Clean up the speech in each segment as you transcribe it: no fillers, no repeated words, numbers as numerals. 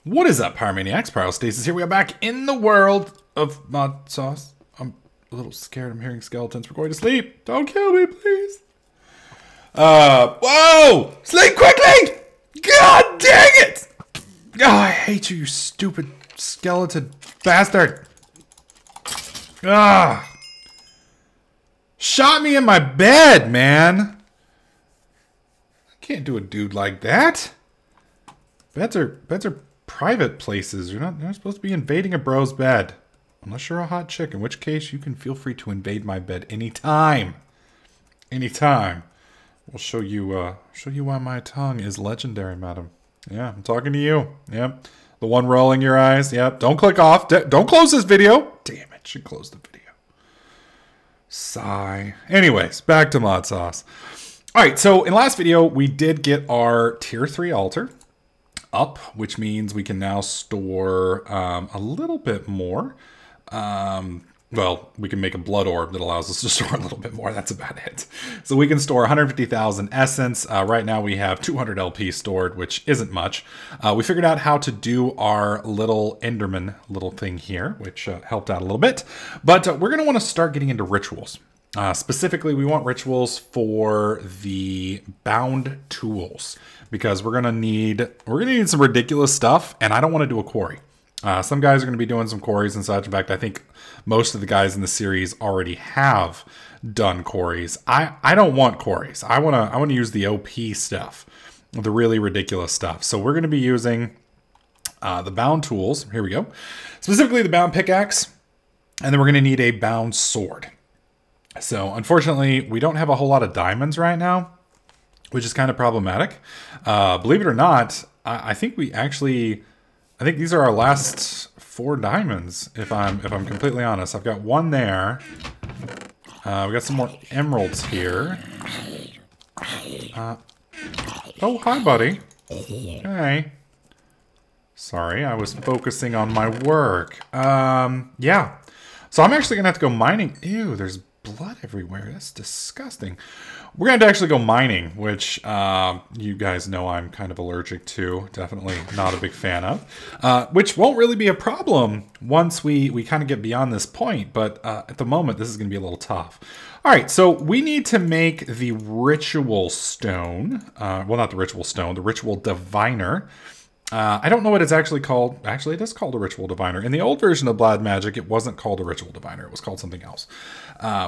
What is up, Pyromaniacs? Pyrostasis here. We are back in the world of Modsauce. I'm a little scared. I'm hearing skeletons. We're going to sleep. Don't kill me, please. Whoa! Sleep quickly! God dang it! Oh, I hate you, you stupid skeleton bastard. Ah! Shot me in my bed, man. I can't do a dude like that. Beds are private places. You're not supposed to be invading a bro's bed. Unless you're a hot chick, in which case you can feel free to invade my bed anytime. Anytime. We'll show you why my tongue is legendary, madam. Yeah, I'm talking to you. Yep. The one rolling your eyes. Yep. Don't click off. Don't close this video. Damn it. Should close the video. Sigh. Anyways, back to Modsauce. Alright, so in last video, we did get our tier 3 altar up, which means we can now store a little bit more. Well, we can make a blood orb that allows us to store a little bit more. That's about it. So we can store 150,000 essence. Right now we have 200 LP stored, which isn't much. We figured out how to do our little Enderman little thing here, which helped out a little bit. But we're going to want to start getting into rituals. Specifically, we want rituals for the bound tools because we're gonna need some ridiculous stuff, and I don't want to do a quarry. Some guys are going to be doing some quarries and such. In fact, I think most of the guys in the series already have done quarries. I don't want quarries. I want to use the OP stuff, the really ridiculous stuff. So we're going to be using the bound tools. Here we go. Specifically, the bound pickaxe, and then we're going to need a bound sword. So unfortunately, we don't have a whole lot of diamonds right now, which is kind of problematic. Believe it or not, I think these are our last 4 diamonds, if I'm completely honest. I've got one there. We got some more emeralds here. Oh, hi, buddy. Hey. Sorry, I was focusing on my work. Yeah. So I'm actually going to have to go mining. Ew, there's blood everywhere. That's disgusting. We're going to actually go mining, which you guys know I'm kind of allergic to. Definitely not a big fan of. Which won't really be a problem once we kind of get beyond this point. But at the moment, this is going to be a little tough. All right, so we need to make the ritual stone. Well, not the ritual stone, the ritual diviner. I don't know what it's actually called. Actually, it is called a ritual diviner. In the old version of Bloodmagic, it wasn't called a ritual diviner. It was called something else,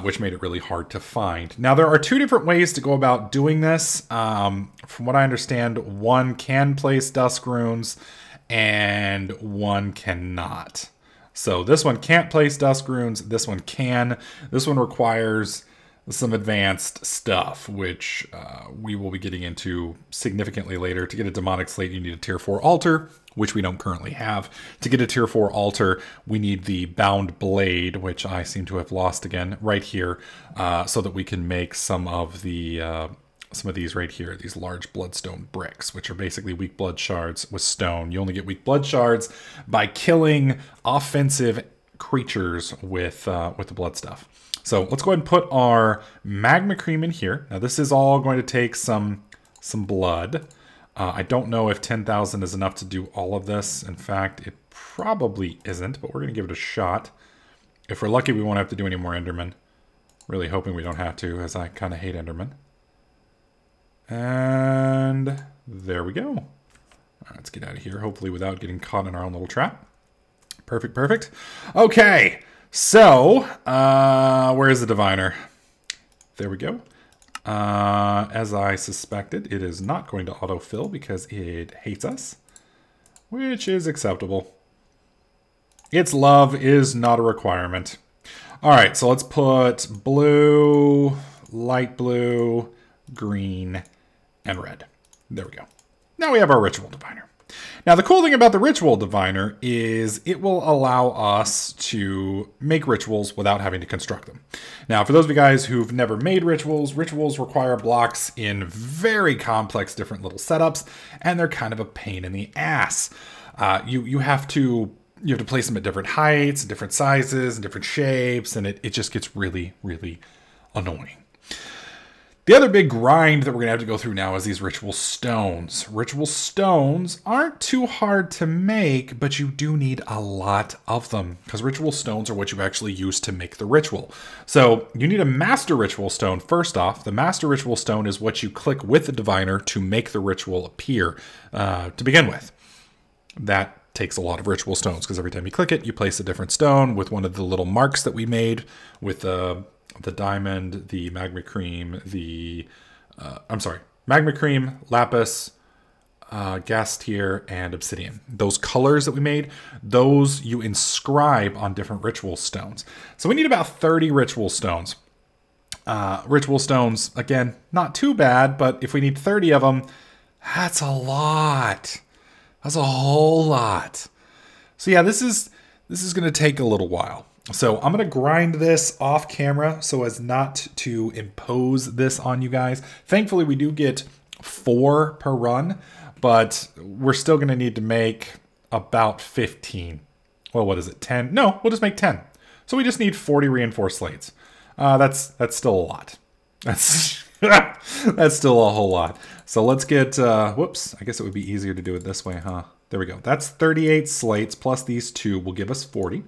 which made it really hard to find. Now, there are 2 different ways to go about doing this. From what I understand, one can place dusk runes and one cannot. So this one can't place dusk runes. This one can. This one requires some advanced stuff, which we will be getting into significantly later. To get a demonic slate, you need a tier 4 altar, which we don't currently have. To get a tier 4 altar, we need the bound blade, which I seem to have lost again right here, so that we can make some of these right here, these large bloodstone bricks, which are basically weak blood shards with stone. You only get weak blood shards by killing offensive creatures with the blood stuff. So let's go ahead and put our magma cream in here. Now this is all going to take some blood. I don't know if 10,000 is enough to do all of this. In fact, it probably isn't, but we're going to give it a shot. If we're lucky, we won't have to do any more Endermen. Really hoping we don't have to, as I kind of hate Endermen. And there we go. All right, let's get out of here, hopefully without getting caught in our own little trap. Perfect, perfect. Okay. So, where is the diviner? There we go. As I suspected, it is not going to autofill because it hates us, which is acceptable. Its love is not a requirement. All right, so let's put blue, light blue, green, and red. There we go. Now we have our ritual diviner. Now, the cool thing about the ritual diviner is it will allow us to make rituals without having to construct them. Now, for those of you guys who've never made rituals, rituals require blocks in very complex different little setups, and they're kind of a pain in the ass. You have to place them at different heights, different sizes, and different shapes, and it just gets really, really annoying. The other big grind that we're going to have to go through now is these ritual stones. Ritual stones aren't too hard to make, but you do need a lot of them because ritual stones are what you actually use to make the ritual. So you need a master ritual stone first off. The master ritual stone is what you click with the diviner to make the ritual appear to begin with. That takes a lot of ritual stones because every time you click it, you place a different stone with one of the little marks that we made with the diamond, the magma cream, magma cream, lapis, gas tier, and obsidian. Those colors that we made, those you inscribe on different ritual stones. So we need about 30 ritual stones. Ritual stones, again, not too bad, but if we need 30 of them, that's a lot. That's a whole lot. So yeah, this is going to take a little while. So I'm going to grind this off camera so as not to impose this on you guys. Thankfully, we do get 4 per run, but we're still going to need to make about 15. Well, what is it? 10? No, we'll just make 10. So we just need 40 reinforced slates. That's still a lot. That's still a whole lot. So let's get, whoops, I guess it would be easier to do it this way, huh? There we go. That's 38 slates plus these 2 will give us 40.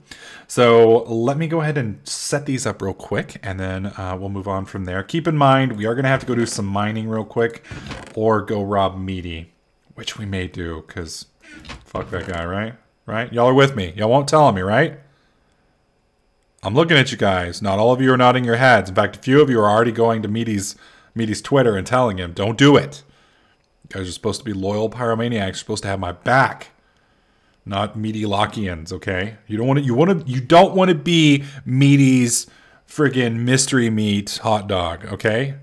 So let me go ahead and set these up real quick and then we'll move on from there. Keep in mind, we are going to have to go do some mining real quick or go rob Meaty, which we may do because fuck that guy, right? Right? Y'all are with me. Y'all won't tell me, right? I'm looking at you guys. Not all of you are nodding your heads. In fact, a few of you are already going to Meaty's Twitter and telling him, don't do it. You guys are supposed to be loyal pyromaniacs. You're supposed to have my back, not Meaty Lockians. Okay, you don't want to be Meaty's friggin' mystery meat hot dog. Okay,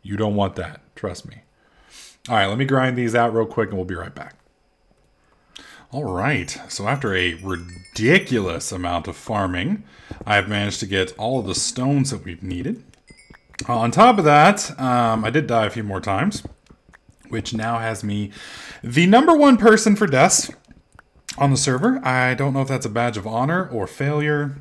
you don't want that. Trust me. All right, let me grind these out real quick, and we'll be right back. All right, so after a ridiculous amount of farming, I've managed to get all of the stones that we've needed. On top of that, I did die a few more times, which now has me the #1 person for deaths on the server. I don't know if that's a badge of honor or failure.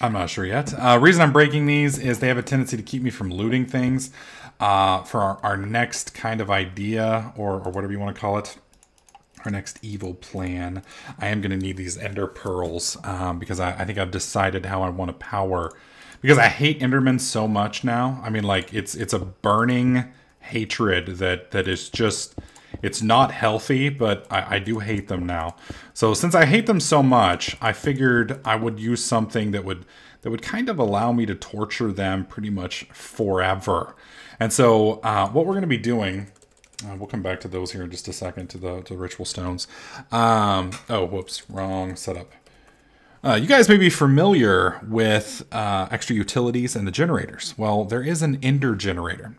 I'm not sure yet. Reason I'm breaking these is they have a tendency to keep me from looting things for our next kind of idea or whatever you want to call it. Our next evil plan. I am going to need these ender pearls because I think I've decided how I want to power. Because I hate Endermen so much now. I mean, like, it's a burning hatred that is just, it's not healthy, but I do hate them now. So since I hate them so much, I figured I would use something that would kind of allow me to torture them pretty much forever. And so what we're going to be doing, we'll come back to those here in just a second, to the ritual stones. Oh, whoops, wrong setup. You guys may be familiar with extra utilities and the generators. Well, there is an ender generator.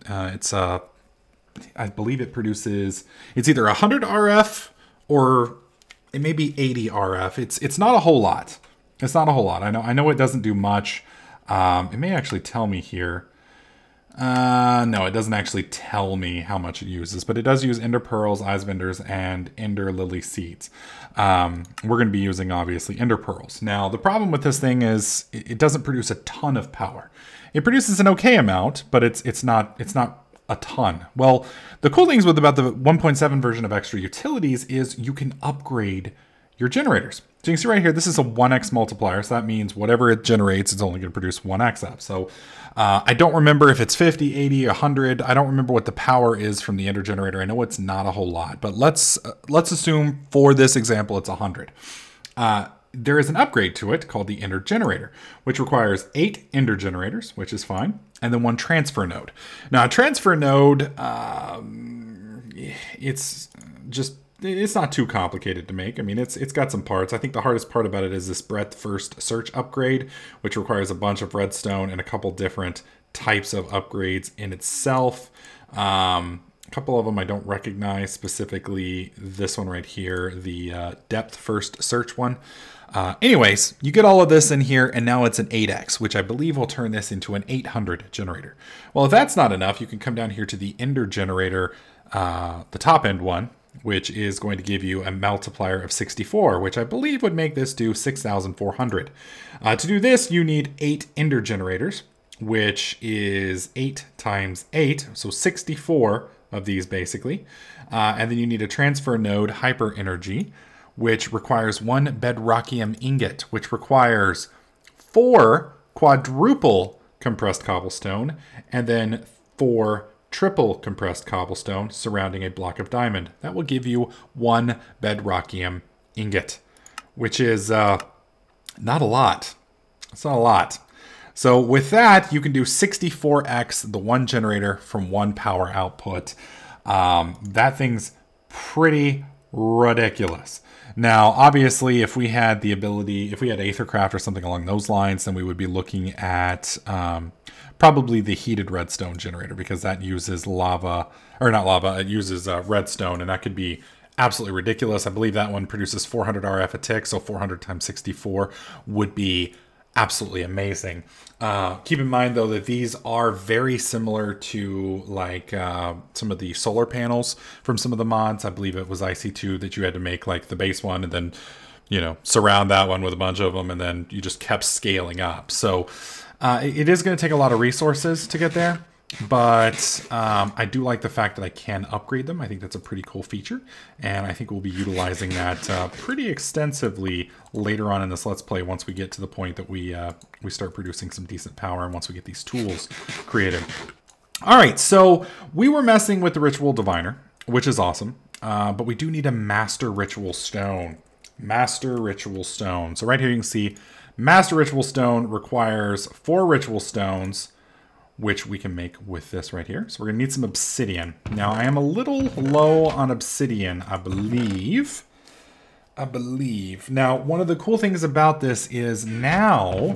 I believe it produces, it's either 100 RF or it may be 80 RF. It's not a whole lot. It's not a whole lot. I know it doesn't do much. It may actually tell me here. No, it doesn't actually tell me how much it uses, but it does use ender pearls, eyes vendors, and ender lily seeds. We're going to be using, obviously, ender pearls. Now, the problem with this thing is it doesn't produce a ton of power. It produces an okay amount, but it's not a ton. Well, the cool things about the 1.7 version of extra utilities is you can upgrade your generators. So you can see right here, this is a 1x multiplier. So that means whatever it generates, it's only going to produce 1x up. So I don't remember if it's 50, 80, 100. I don't remember what the power is from the ender generator. I know it's not a whole lot, but let's assume for this example, it's 100. There is an upgrade to it called the ender generator, which requires 8 ender generators, which is fine, and then 1 transfer node. Now, a transfer node, it's not too complicated to make. I mean, it's got some parts. I think the hardest part about it is this breadth first search upgrade, which requires a bunch of redstone and a couple different types of upgrades in itself. A couple of them I don't recognize, specifically this one right here, the depth first search one. Anyways, you get all of this in here, and now it's an 8x, which I believe will turn this into an 800 generator. Well, if that's not enough, you can come down here to the ender generator, the top end one, which is going to give you a multiplier of 64, which I believe would make this do 6,400. To do this, you need 8 ender generators. which is 8 times 8, so 64 of these basically. And then you need a transfer node hyper energy, which requires 1 bedrockium ingot, which requires 4 quadruple compressed cobblestone, and then 4 triple compressed cobblestone surrounding a block of diamond. That will give you 1 bedrockium ingot, which is not a lot. It's not a lot. So with that, you can do 64x the one generator from one power output. That thing's pretty ridiculous. Now, obviously, if we had the ability, if we had Aethercraft or something along those lines, then we would be looking at probably the heated redstone generator, because that uses lava, or not lava, it uses redstone, and that could be absolutely ridiculous. I believe that one produces 400 RF a tick, so 400 times 64 would be absolutely amazing. Keep in mind, though, that these are very similar to like some of the solar panels from some of the mods. I believe it was IC2 that you had to make like the base one and then, you know, surround that one with a bunch of them, and then you just kept scaling up. So it is going to take a lot of resources to get there. But I do like the fact that I can upgrade them. I think that's a pretty cool feature, and I think we'll be utilizing that pretty extensively later on in this Let's Play once we get to the point that we start producing some decent power and once we get these tools created. All right, so we were messing with the Ritual Diviner, which is awesome, but we do need a Master Ritual Stone. Master Ritual Stone. So right here you can see Master Ritual Stone requires 4 Ritual Stones, which we can make with this right here. So we're gonna need some obsidian. Now I am a little low on obsidian, I believe. Now, one of the cool things about this is now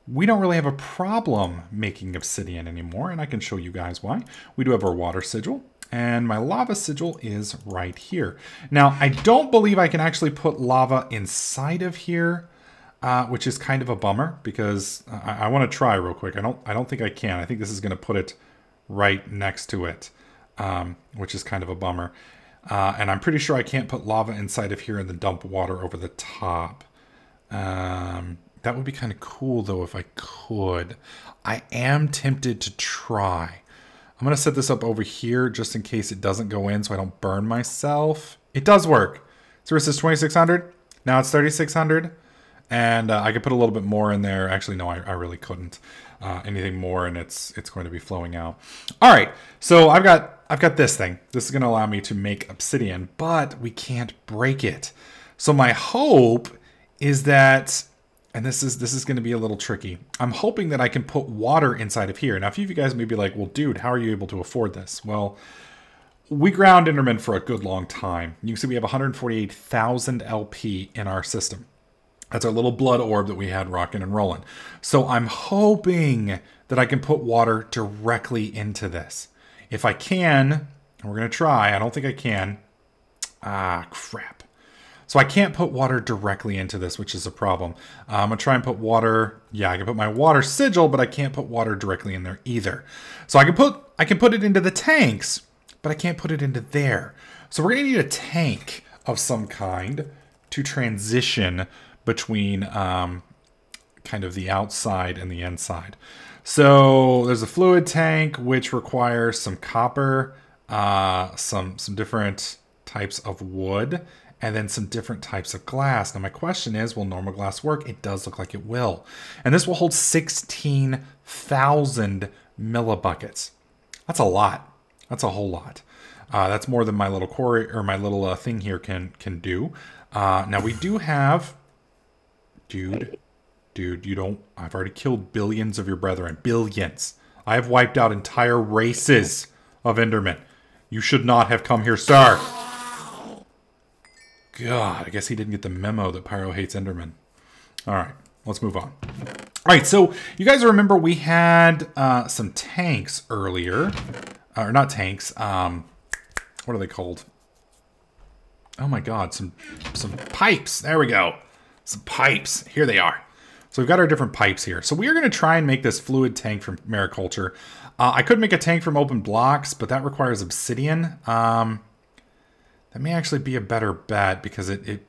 we don't really have a problem making obsidian anymore, and I can show you guys why. We do have our water sigil, and my lava sigil is right here. Now, I don't believe I can actually put lava inside of here, which is kind of a bummer, because I want to try real quick. I don't think I can. I think this is going to put it right next to it, which is kind of a bummer. And I'm pretty sure I can't put lava inside of here and then dump water over the top. That would be kind of cool, though, if I could. I am tempted to try. I'm going to set this up over here just in case it doesn't go in so I don't burn myself. It does work. So this is 2,600. Now it's 3,600. And I could put a little bit more in there. Actually, no, I really couldn't. Anything more, and it's going to be flowing out. All right, so I've got this thing. This is going to allow me to make obsidian, but we can't break it. So my hope is that, and this is going to be a little tricky. I'm hoping that I can put water inside of here. Now, a few of you guys may be like, well, dude, how are you able to afford this? Well, we ground Enderman for a good long time. You can see we have 148,000 LP in our system. That's our little blood orb that we had rocking and rolling. So I'm hoping that I can put water directly into this. If I can, and we're going to try. I don't think I can. Ah, crap. So I can't put water directly into this, which is a problem. I'm going to try and put water. Yeah, I can put my water sigil, but I can't put water directly in there either. So I can put it into the tanks, but I can't put it into there. So we're going to need a tank of some kind to transition between kind of the outside and the inside. So there's a fluid tank, which requires some copper, some different types of wood, and then some different types of glass. Now my question is, will normal glass work? It does look like it will. And this will hold 16,000 millibuckets. That's a lot. That's a whole lot. That's more than my little quarry, or my little thing here can do. Now we do have... Dude, you don't... I've already killed billions of your brethren. Billions. I have wiped out entire races of Endermen. You should not have come here, sir. God, I guess he didn't get the memo that Pyro hates Endermen. Alright, let's move on. Alright, so you guys remember we had some tanks earlier. Or not tanks. What are they called? Oh my god, some pipes. There we go. Some pipes. Here they are. So we've got our different pipes here. So we are going to try and make this fluid tank from mariculture. I could make a tank from open blocks, but that requires obsidian. That may actually be a better bet because it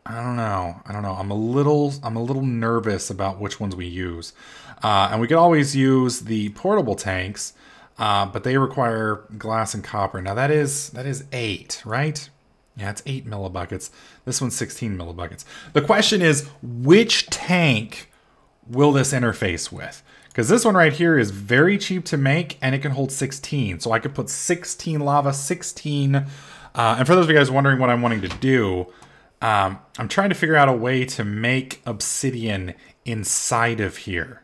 I don't know. I'm a little nervous about which ones we use. And we could always use the portable tanks, but they require glass and copper. Now that is 8, right? Yeah, it's 8 millibuckets. This one's 16 millibuckets. The question is, which tank will this interface with? Because this one right here is very cheap to make, and it can hold 16. So I could put 16 lava, 16... and for those of you guys wondering what I'm wanting to do, I'm trying to figure out a way to make obsidian inside of here.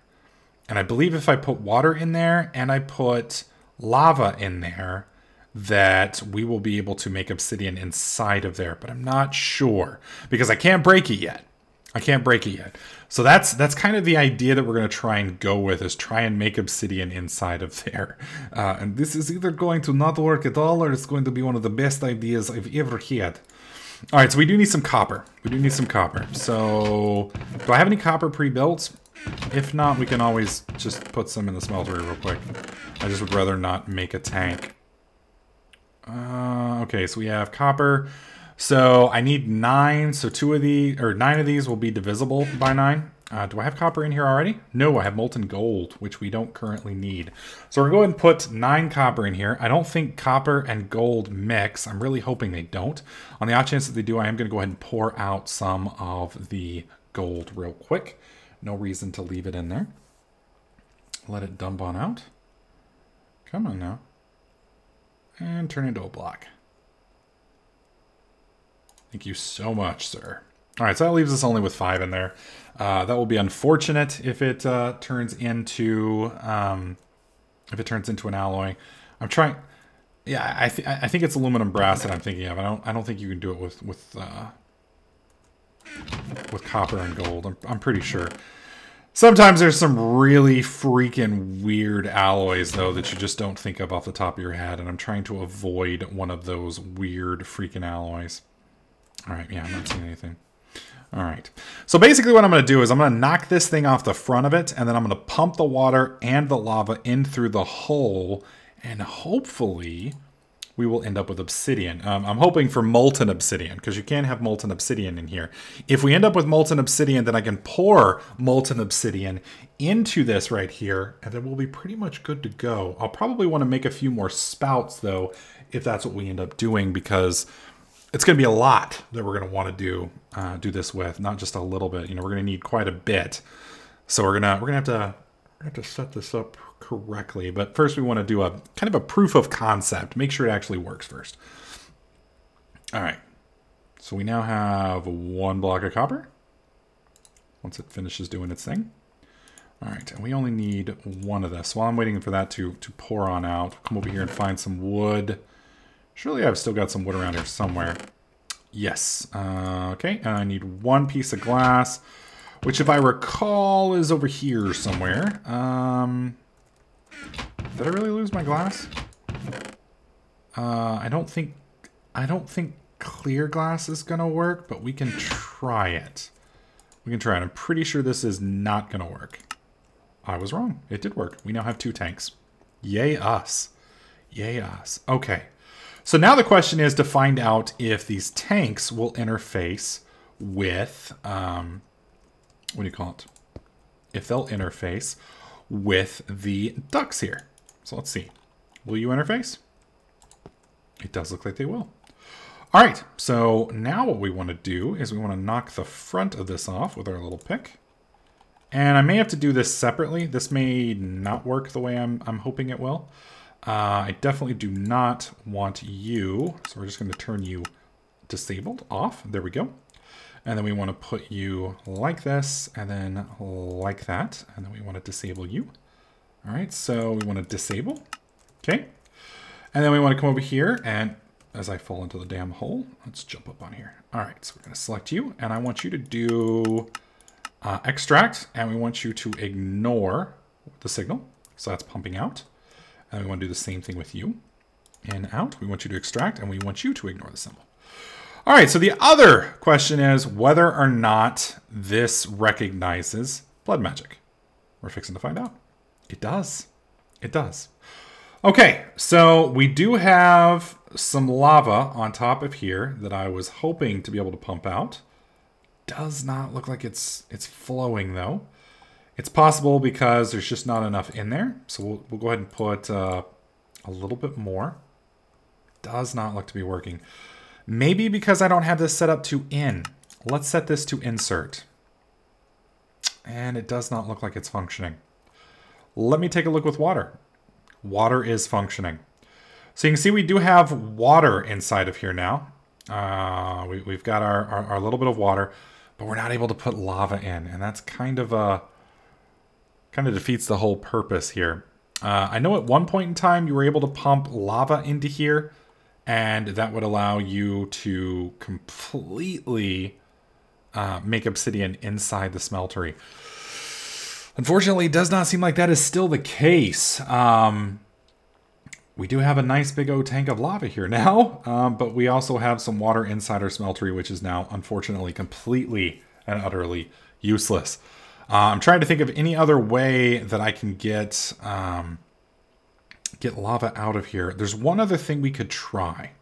And I believe if I put water in there and I put lava in there, that we will be able to make obsidian inside of there. But I'm not sure because I can't break it yet. So that's kind of the idea that we're going to try and go with, is try and make obsidian inside of there. And this is either going to not work at all, or it's going to be one of the best ideas I've ever had. All right, so we do need some copper. So do I have any copper pre-built? If not, we can always just put some in the smeltery real quick. I just would rather not make a tank. Okay, so we have copper. So I need 9. So 9 of these will be divisible by 9. Do I have copper in here already? No, I have molten gold, which we don't currently need. So we're going to go ahead and put 9 copper in here. I don't think copper and gold mix. I'm really hoping they don't. On the odd chance that they do, I am going to go ahead and pour out some of the gold real quick. No reason to leave it in there. Let it dump on out. Come on now. And turn into a block. Thank you so much, sir. All right, so that leaves us only with 5 in there. That will be unfortunate if it turns into an alloy. I'm trying. Yeah, I think it's aluminum brass that I'm thinking of. I don't think you can do it with copper and gold. I'm pretty sure. Sometimes there's some really freaking weird alloys, though, that you just don't think of off the top of your head, and I'm trying to avoid one of those weird freaking alloys. All right, yeah, I'm not seeing anything. All right, so basically what I'm going to do is I'm going to knock this thing off the front of it, and then I'm going to pump the water and the lava in through the hole, and hopefully we will end up with obsidian. I'm hoping for molten obsidian, because you can have molten obsidian in here. If we end up with molten obsidian, then I can pour molten obsidian into this right here, and then we'll be pretty much good to go. I'll probably want to make a few more spouts, though, if that's what we end up doing, because it's going to be a lot that we're going to want to do this with, not just a little bit. You know, we're going to need quite a bit. So we're gonna have to set this up correctly. But first we want to do a kind of a proof of concept. Make sure it actually works first. All right. So we now have 1 block of copper. Once it finishes doing its thing. All right, and we only need 1 of this. While I'm waiting for that to pour on out, we'll come over here and find some wood. Surely I've still got some wood around here somewhere. Yes. Okay, and I need 1 piece of glass, which if I recall is over here somewhere. Did I really lose my glass? I don't think clear glass is gonna work, but we can try it. I'm pretty sure this is not gonna work. I was wrong. It did work. We now have 2 tanks. Yay us. Yay us. Okay. So now the question is to find out if these tanks will interface with, what do you call it? If they'll interface with the ducts here. So let's see. Will you interface? It does look like they will. All right, so now what we want to do is we want to knock the front of this off with our little pick. And I may have to do this separately. This may not work the way I'm hoping it will. I definitely do not want you, so we're just going to turn you disabled off. There we go. And then we want to put you like this, and then like that, and then we want to disable you. All right, so we want to disable, okay? And then we want to come over here, and as I fall into the damn hole, let's jump up on here. All right, so we're going to select you, and I want you to do extract, and we want you to ignore the signal. So that's pumping out. And we want to do the same thing with you. In, out. We want you to extract, and we want you to ignore the symbol. All right, so the other question is whether or not this recognizes Bloodmagic. We're fixing to find out. It does. It does. Okay, so we do have some lava on top of here that I was hoping to be able to pump out. Does not look like it's flowing though. It's possible because there's just not enough in there. So we'll go ahead and put a little bit more. Does not look to be working. Maybe because I don't have this set up to in. Let's set this to insert. And it does not look like it's functioning. Let me take a look with water. Water is functioning. So you can see we do have water inside of here now. We've got our little bit of water, but we're not able to put lava in. And that's kind of defeats the whole purpose here. I know at one point in time you were able to pump lava into here, and that would allow you to completely make obsidian inside the smeltery. Unfortunately, it does not seem like that is still the case. We do have a nice big old tank of lava here now, but we also have some water inside our smeltery, which is now, unfortunately, completely and utterly useless. I'm trying to think of any other way that I can get lava out of here. There's one other thing we could try.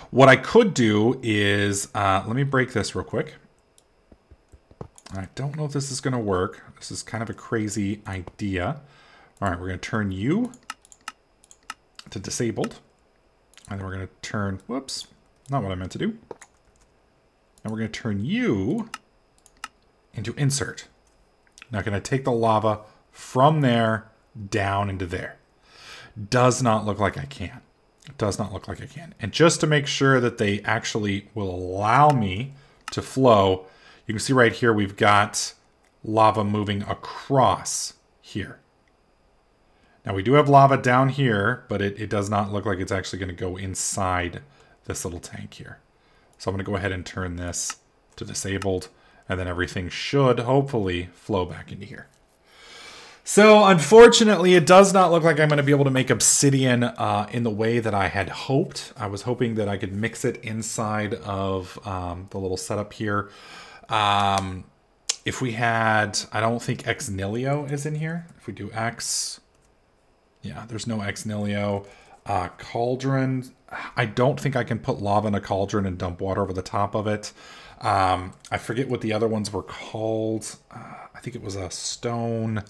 What I could do is, let me break this real quick. I don't know if this is going to work. This is kind of a crazy idea. All right, we're going to turn you to disabled. And then we're going to turn, whoops, not what I meant to do. And we're going to turn you into insert. Now, can I take the lava from there down into there? Does not look like I can. It does not look like I can. And just to make sure that they actually will allow me to flow, you can see right here we've got lava moving across here. Now we do have lava down here, but it does not look like it's actually going to go inside this little tank here. So I'm going to go ahead and turn this to disabled, and then everything should hopefully flow back into here. So unfortunately, it does not look like I'm going to be able to make obsidian in the way that I had hoped. I was hoping that I could mix it inside of the little setup here. If we had, I don't think ex nihilo is in here. If we do X, yeah, there's no ex nihilo. Cauldron, I don't think I can put lava in a cauldron and dump water over the top of it. I forget what the other ones were called. I think it was a stone.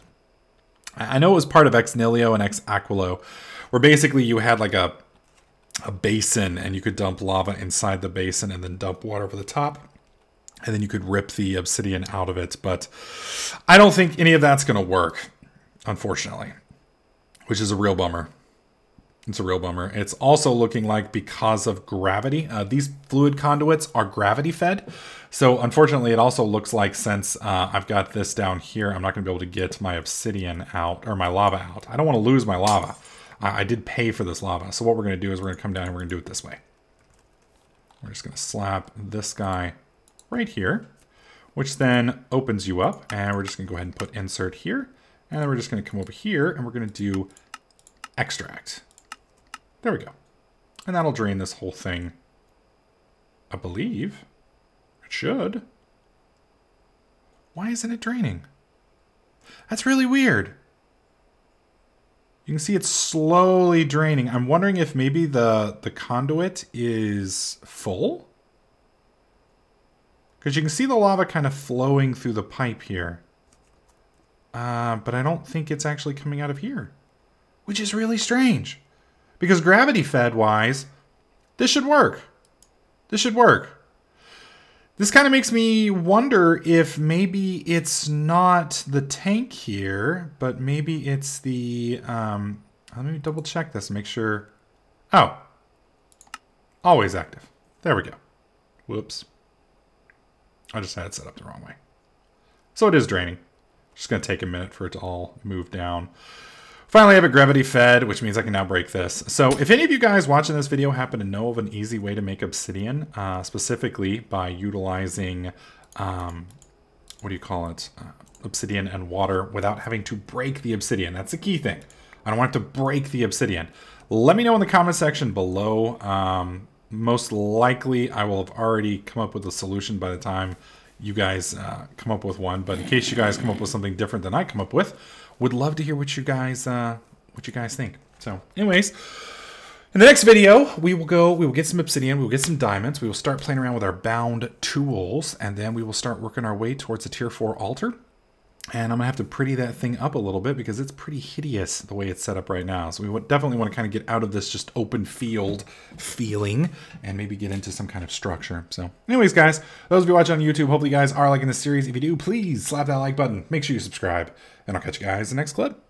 I know it was part of ex nihilo and ex aquilo, where basically you had like a basin and you could dump lava inside the basin and then dump water over the top. And then you could rip the obsidian out of it. But I don't think any of that's going to work, unfortunately, which is a real bummer. It's a real bummer. It's also looking like because of gravity, these fluid conduits are gravity fed. So unfortunately, it also looks like since I've got this down here, I'm not going to be able to get my obsidian out or my lava out. I don't want to lose my lava. I did pay for this lava. So what we're going to do is we're going to come down and we're going to do it this way. We're just going to slap this guy right here, which then opens you up. And we're just going to go ahead and put insert here. And then we're just going to come over here and we're going to do extract. There we go. And that'll drain this whole thing, I believe. It should. Why isn't it draining? That's really weird. You can see it's slowly draining. I'm wondering if maybe the conduit is full. Because you can see the lava kind of flowing through the pipe here. But I don't think it's actually coming out of here. Which is really strange. Because gravity fed wise, this should work. This should work. This kind of makes me wonder if maybe it's not the tank here, but maybe it's the, let me double check this and make sure. Oh, always active. There we go. Whoops. I just had it set up the wrong way. So it is draining. Just going to take a minute for it to all move down. Finally, I have it gravity fed, which means I can now break this. So if any of you guys watching this video happen to know of an easy way to make obsidian, specifically by utilizing, what do you call it? Obsidian and water without having to break the obsidian. That's the key thing. I don't want to break the obsidian. Let me know in the comment section below. Most likely, I will have already come up with a solution by the time you guys come up with one. But in case you guys come up with something different than I come up with, would love to hear what you guys think. So anyways, In the next video, we will get some obsidian, we will get some diamonds, we will start playing around with our bound tools, and then we will start working our way towards a tier 4 altar. And I'm going to have to pretty that thing up a little bit because it's pretty hideous the way it's set up right now. So we definitely want to kind of get out of this just open field feeling and maybe get into some kind of structure. So anyways, guys, those of you watching on YouTube, hopefully you guys are liking this series. If you do, please slap that like button. Make sure you subscribe. And I'll catch you guys in the next clip.